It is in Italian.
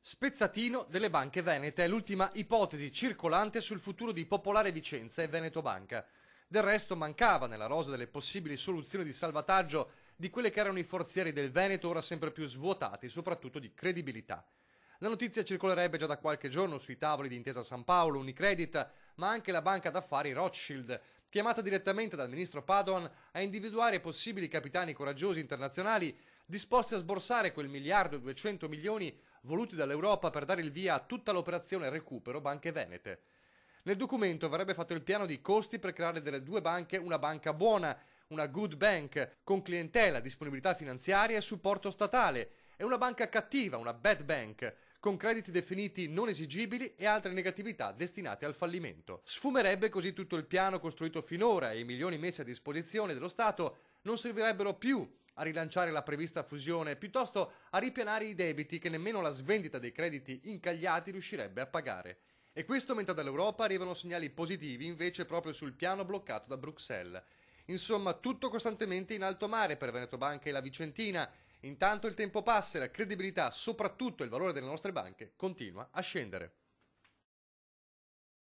Spezzatino delle banche venete è l'ultima ipotesi circolante sul futuro di Popolare Vicenza e Veneto Banca. Del resto mancava nella rosa delle possibili soluzioni di salvataggio di quelle che erano i forzieri del Veneto, ora sempre più svuotati, soprattutto di credibilità. La notizia circolerebbe già da qualche giorno sui tavoli di Intesa San Paolo, Unicredit, ma anche la banca d'affari Rothschild, chiamata direttamente dal ministro Padoan a individuare possibili capitani coraggiosi internazionali disposti a sborsare quel 1.200.000.000 voluti dall'Europa per dare il via a tutta l'operazione recupero banche venete. Nel documento verrebbe fatto il piano di costi per creare delle due banche una banca buona, una good bank, con clientela, disponibilità finanziaria e supporto statale, e una banca cattiva, una bad bank, con crediti definiti non esigibili e altre negatività destinate al fallimento. Sfumerebbe così tutto il piano costruito finora e i milioni messi a disposizione dello Stato non servirebbero più a rilanciare la prevista fusione, piuttosto a ripianare i debiti che nemmeno la svendita dei crediti incagliati riuscirebbe a pagare. E questo mentre dall'Europa arrivano segnali positivi invece proprio sul piano bloccato da Bruxelles. Insomma, tutto costantemente in alto mare per Veneto Banca e la Vicentina. Intanto il tempo passa e la credibilità, soprattutto il valore delle nostre banche, continua a scendere.